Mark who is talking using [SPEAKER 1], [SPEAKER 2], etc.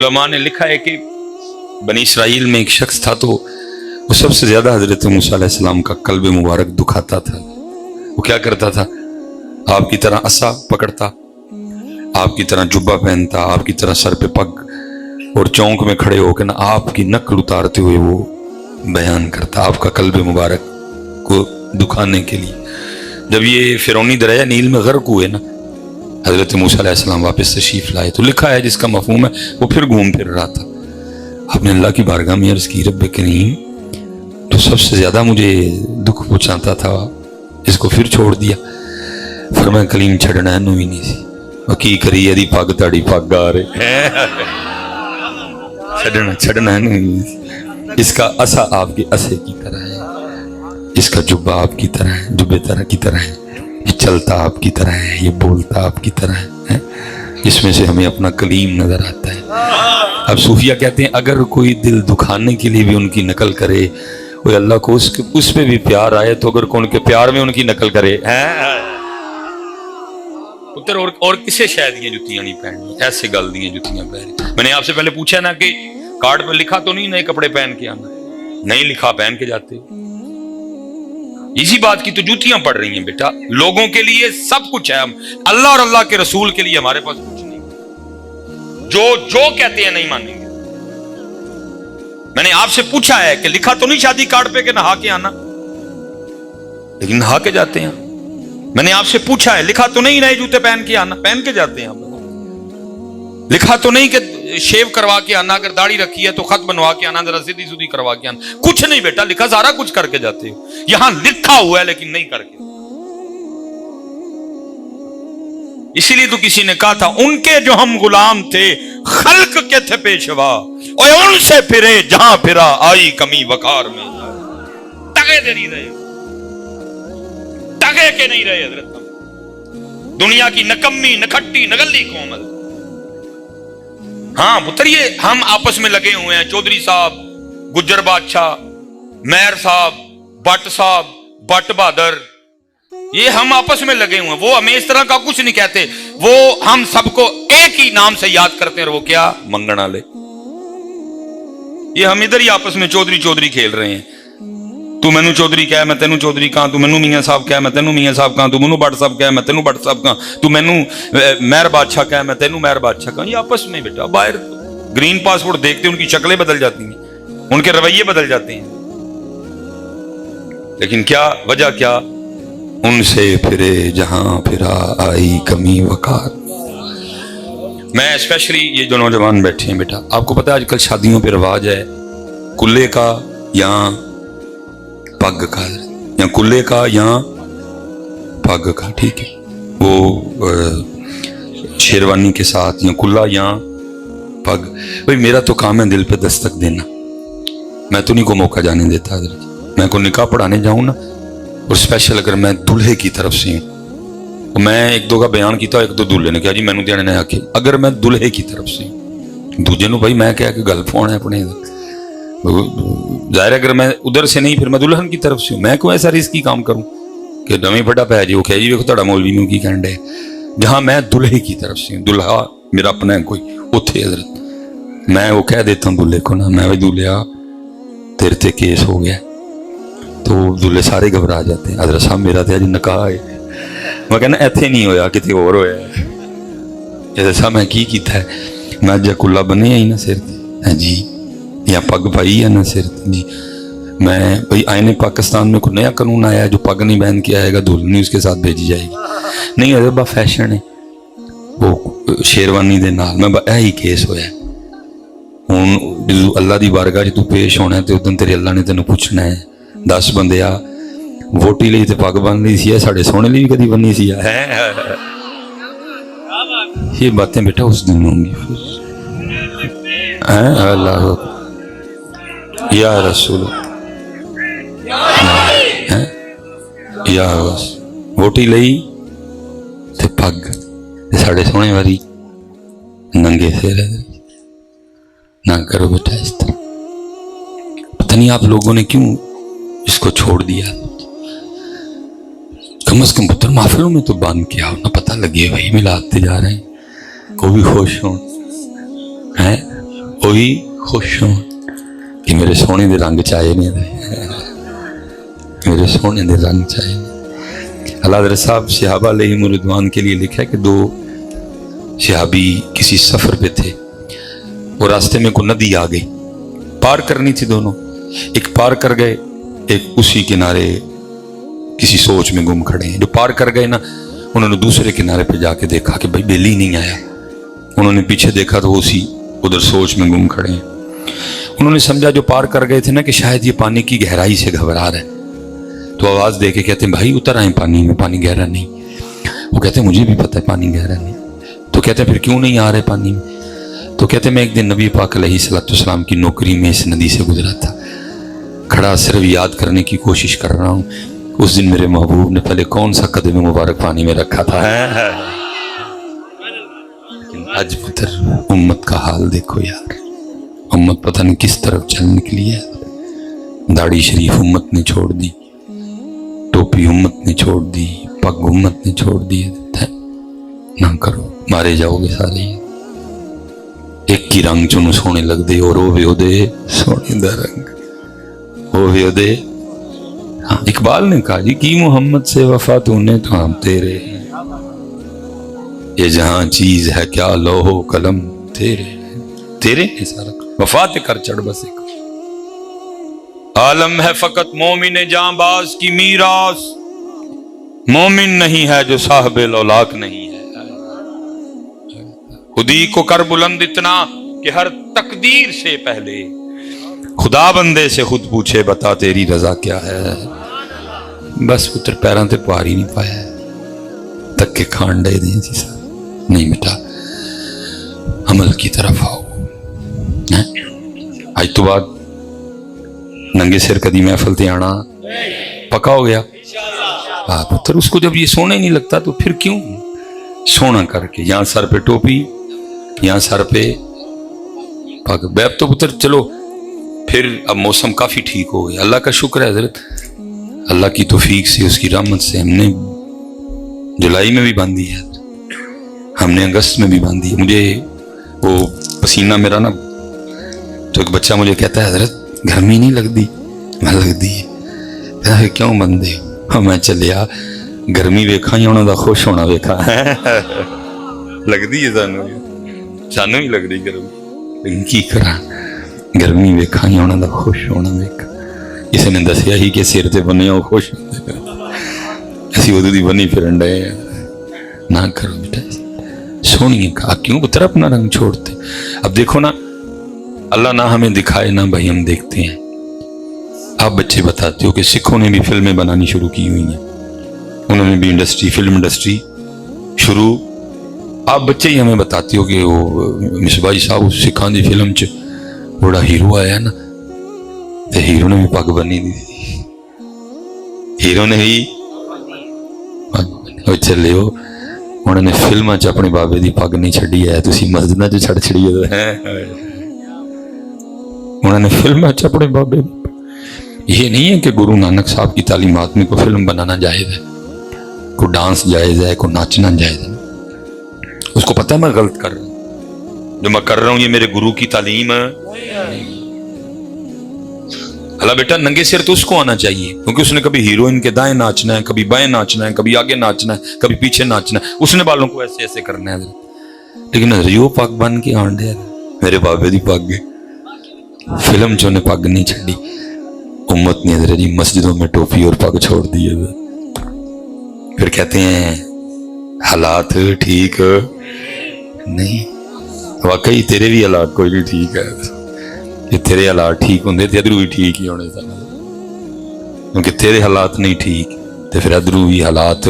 [SPEAKER 1] उलमा ने लिखा है कि बनी इसराइल में एक शख्स था, तो वो सबसे ज्यादा हजरत मूसा अलैहिस्सलाम का कल्ब मुबारक दुखाता था। वो क्या करता था? आपकी तरह असा पकड़ता, आपकी तरह जुब्बा पहनता, आपकी तरह सर पे पग और चौंक में खड़े होकर ना आपकी नकल उतारते हुए वो बयान करता, आपका कल्ब मुबारक को दुखाने के लिए। जब ये फिरौनी दरिया नील में गर्क हुए ना, हजरत मूसा अलैहिस्सलाम वापस तशरीफ लाए, तो लिखा है जिसका मफहूम है वो फिर घूम फिर रहा था। आपने अल्लाह की बारगाह में अर्ज़ की, रब्बे करीम तो सबसे ज्यादा मुझे दुख पहुंचाता था, इसको फिर छोड़ दिया। फरमाया कलीम छड़ना है ही नहीं सी, की करी यदि पग ताड़ी पग आ रहे छड़ना है नहीं। इसका असा आपके असे की तरह है, इसका जुब्बा आपकी तरह है, जुब्बे तरह की तरह है, ये चलता आपकी तरह है, ये बोलता आपकी तरह है। इसमें से हमें अपना कलीम नजर आता है। अब सूफिया कहते हैं अगर कोई दिल दुखाने के लिए भी उनकी नकल करे, वो अल्लाह को उस पे भी प्यार आए, तो अगर कौन के प्यार में उनकी नकल करे पुत्र और किसे शायद ये जुतियां नहीं पहननी, ऐसे गल दी जुतियां पहन। मैंने आपसे पहले पूछा ना कि कार्ड पर लिखा तो नहीं नए कपड़े पहन के आना, नहीं लिखा पहन के जाते। इसी बात की तो जूतियां पड़ रही हैं बेटा। लोगों के लिए सब कुछ है, अल्लाह और अल्लाह के रसूल के लिए हमारे पास कुछ नहीं। जो कहते हैं नहीं मानेंगे। मैंने आपसे पूछा है कि लिखा तो नहीं शादी कार्ड पे कि नहा के आना, लेकिन नहा के जाते हैं। मैंने आपसे पूछा है लिखा तो नहीं नए जूते पहन के आना, पहन के जाते हैं। लिखा तो नहीं कि शेव करवा के आना, अगर दाढ़ी रखी है तो खत बनवा के आना, जरा सीधी सुधी करवा के आना। कुछ नहीं बेटा, लिखा सारा कुछ करके जाते हो। यहां लिखा हुआ है लेकिन नहीं करके। इसीलिए तो किसी ने कहा था उनके जो हम गुलाम थे खल्क के थे पेशवा, और उनसे फिरे जहां फिरा आई कमी वकार में। टके दे नहीं रहे, टके के नहीं रहे हजरत। दुनिया की नकम्मी नखट्टी नगल्ली कोमल। हाँ पुत्र, ये हम आपस में लगे हुए हैं। चौधरी साहब, गुज्जर बादशाह, मेयर साहब, भट्ट साहब, भट्ट बहादुर, ये हम आपस में लगे हुए हैं। वो हमें इस तरह का कुछ नहीं कहते, वो हम सबको एक ही नाम से याद करते हैं, और वो क्या? मंगना ले। ये हम इधर ही आपस में चौधरी चौधरी खेल रहे हैं। तू मैनू चौधरी कह, मैं तेनू चौधरी कहां, तू मैनू मियां साहब कह, मैं तेनू मियां साहब कहां, तू मैनू भट्ट साहब कह, मैं तेनू भट्ट साहब कहां, तू मैनू मेहर बादशाह कह, मैं तेनू मेहर बादशाह कहां। ये आपस में बेटा। बाहर ग्रीन पासपोर्ट देखते उनकी शक्लें बदल जाती हैं, उनके रवैये बदल जाते हैं, लेकिन क्या वजह? क्या? उनसे फिरे जहां फिरा आई कमी वकार। मैं स्पेशली ये जो नौजवान बैठे हैं बेटा, आपको पता है आजकल शादियों पे रिवाज है कुल्ले का या पग का, या कुल्ले का या पग का, ठीक है, वो शेरवानी के साथ, या कुल्ला या पग। भाई मेरा तो काम है दिल पे दस्तक देना, मैं तो नहीं को मौका जाने देता। मैं को निकाह पढ़ाने जाऊं ना, और स्पेशल अगर मैं दूल्हे की तरफ से हूं, तो मैं एक दो का बयान किया, एक दो दूल्हे ने कहा जी मैनू देने ने आके, अगर मैं दूल्हे की तरफ से दूजे नु भाई मैं क्या कि गल फोन है अपने, जाहिर है अगर मैं उधर से नहीं, फिर मैं दुल्हन की तरफ से हूं, मैं क्यों ऐसा रिस्की काम करूं कि नवी फटा पै जी। वो कह जी देखो तुहाडा मौलवी नूं की कहण डे। जहां मैं दुल्हे की तरफ से हूं, दुल्हा मेरा अपना है कोई, उत्थे हजरत मैं वो कह देता हूं दूल्हे को ना, मैं भाई दूल्हा तेरे ते केस हो गया, तो दूल्हे सारे घबरा जाते हैं। हजरत साहब मेरा तो अज निकाह है। मैं कहना इत्थे नहीं होया, किते होर होया। हजरत साहब मैं की कीता है? मैं अज कुल्ला बन्निया ही ना सिर ते जी, या पग पाई है ना सिर ते जी। मैं भाई आईने पाकिस्तान में कोई नया कानून आया है, जो पग नहीं पहन के आएगा दुल्हन उसके साथ भेजी जाएगी। नहीं अरे बा फैशन है वो शेरवानी दे नाल। मैं यही केस होया हुण अल्लाह दी बारगाह च तू पेश होना है, तो उदन तेरे अल्लाह ने तेन पूछना है 10 बंदे आ वोटी लिए पग बन ली सी, साढ़े सोने लिए भी कभी बनी सी है। ये बातें बेटा उस दिन होंगी। अल्लाह या रसूल या बस वोटी लई ते पग साढ़े सोने वाली नंगे सिर ना करो बेटा इस तरह। पता नहीं आप लोगों ने क्यों इसको छोड़ दिया। कम से कम पुत्र महफिलों में तो बंद किया ना, पता लगे भाई मिलाते जा रहे हैं, को भी खुश हो है। ہوئی خوش ہوں کہ میرے سونے دے رنگ چائے نے میرے سونے دے رنگ چائے نے۔ اللہ حضرت صاحب صحابہ علیہم رضوان کے لیے لکھا ہے کہ دو صحابی کسی سفر پہ تھے، وہ راستے میں کوئی ندی آ گئی، پار کرنی تھی دونوں، ایک پار کر گئے، ایک اسی کنارے کسی سوچ میں گم کھڑے ہیں۔ جو پار کر گئے نا، انہوں نے دوسرے کنارے پہ جا کے دیکھا کہ بھائی بیلی نہیں آیا، انہوں نے پیچھے دیکھا تو اسی ادھر سوچ میں گم کھڑے ہیں۔ انہوں نے سمجھا جو پار کر گئے تھے نا کہ شاید یہ پانی کی گہرائی سے گھبرا رہے، تو آواز دے کے کہتے ہیں بھائی اتر آئیں پانی میں، پانی گہرا نہیں۔ وہ کہتے ہیں مجھے بھی پتہ ہے پانی گہرا نہیں۔ تو کہتے ہیں پھر کیوں نہیں آ رہے پانی میں؟ تو کہتے ہیں میں ایک دن نبی پاک علیہ السلام کی نوکری میں اس ندی سے گزرا تھا، کھڑا صرف یاد کرنے کی کوشش کر رہا ہوں اس دن میرے محبوب نے پہلے کون سا قدم مبارک پانی میں رکھا تھا۔ لیکن آج پتر امت کا حال دیکھو یار، امت پتہ نہیں کس طرف چل نکلی ہے۔ داڑھی شریف امت نے چھوڑ دی، ٹوپی امت نے چھوڑ دی، پگ امت نے چھوڑ دی۔ نہ کرو، مارے جاؤ گے سارے۔ ایک کی رنگ چنو سونے لگ دے اور وہ بھی ہو دے سونے دا رنگ، وہ بھی ہو دے۔ ہاں اقبال نے کہا جی کی محمد سے وفا تو نے تو ہم تیرے ہیں، یہ جہاں چیز ہے کیا لوح قلم تیرے ہیں، تیرے ہیں سارا وفات کر چڑھ بس ایک عالم ہے فقط مومن جاں باز کی میراث، مومن نہیں ہے جو صاحب لولاک نہیں ہے۔ خودی کو کر بلند اتنا کہ ہر تقدیر سے پہلے خدا بندے سے خود پوچھے بتا تیری رضا کیا ہے۔ بس پتر پیروں تے پار ہی نہیں پایا، تک کے کھان ڈے دیں سی سر نہیں مٹا۔ عمل کی طرف آؤ، آج تو بعد ننگے سر کدی محفل تے آنا پکا ہو گیا۔ پتر اس کو جب یہ سونا ہی نہیں لگتا تو پھر کیوں سونا کر کے یہاں سر پہ ٹوپی، یہاں سر پہ پگ۔ بیب تو پتر چلو پھر اب موسم کافی ٹھیک ہو گیا، اللہ کا شکر ہے حضرت، اللہ کی توفیق سے اس کی رحمت سے ہم نے جولائی میں بھی باندھی ہے، ہم نے اگست میں بھی باندھی ہے۔ مجھے وہ پسینہ میرا نا، تو ایک بچہ مجھے کہتا ہے حضرت گرمی نہیں لگتی؟ میں لگتی ہے۔ کیوں بندے ہو؟ میں چلیا گرمی ویکھا یا انہوں دا خوش ہونا ویکھا لگتی ہے سانو ہی لگ رہی گرمی، لیکن کی کرا گرمی ویکھا یا انہوں دا خوش ہونا ویکھا۔ کسی نے دسیا ہی کہ سر تے بنے وہ خوش ہوتے، اسی ادو دی بنی پھرن ڈے۔ نہ کرو بیٹا، سونی کہا کیوں پتر اپنا رنگ چھوڑتے؟ اب دیکھو نا، اللہ نہ ہمیں دکھائے نہ بھائی ہم دیکھتے ہیں۔ آپ بچے بتاتے ہو کہ سکھوں نے بھی فلمیں بنانی شروع کی ہوئی ہیں، انہوں نے بھی فلم انڈسٹری شروع۔ آپ بچے ہی ہمیں بتاتے ہو کہ وہ مصباحی صاحب سکھان دی فلم چ بڑا ہیرو آیا نا، تو ہیرو نے بھی پگ بنی دی، ہیرو نے بھی پگ چلے ہو۔ انہوں نے فلموں چ اپنے بابے دی پگ نہیں چھڑی ہے، تسی مسجداں چ چھڑ چھڑی ہے۔ انہوں نے فلموں چ اپنے بابے، یہ نہیں ہے کہ گرو نانک صاحب کی تعلیمات میں کوئی فلم بنانا جائز ہے، کوئی ڈانس جائز ہے، کوئی ناچنا جائز ہے۔ اس کو پتہ ہے میں غلط کر رہا ہوں، جو میں کر رہا ہوں یہ میرے گرو کی تعلیم ہے۔ اللہ بیٹا ننگے سر تو اس کو آنا چاہیے، کیونکہ اس نے کبھی ہیروئن کے دائیں ناچنا ہے، کبھی بائیں ناچنا ہے، کبھی آگے ناچنا ہے، کبھی پیچھے ناچنا ہے، اس نے بالوں کو ایسے ایسے کرنا ہے۔ لیکن یہ پگ بن کے آنڈے میرے بابے دی پگ فلم چ نے پگ نہیں چھڑی، امت نے حضرت جی مسجدوں میں ٹوپی اور پگ چھوڑ دی ہے۔ پھر کہتے ہیں حالات ٹھیک نہیں، واقعی تیرے بھی حالات کوئی نہیں ٹھیک ہے، کہ تیرے حالات ٹھیک ہوندے تے ادھروں بھی ٹھیک ہی ہونے سن، کیونکہ تیرے حالات نہیں ٹھیک تے پھر ادھروں بھی حالات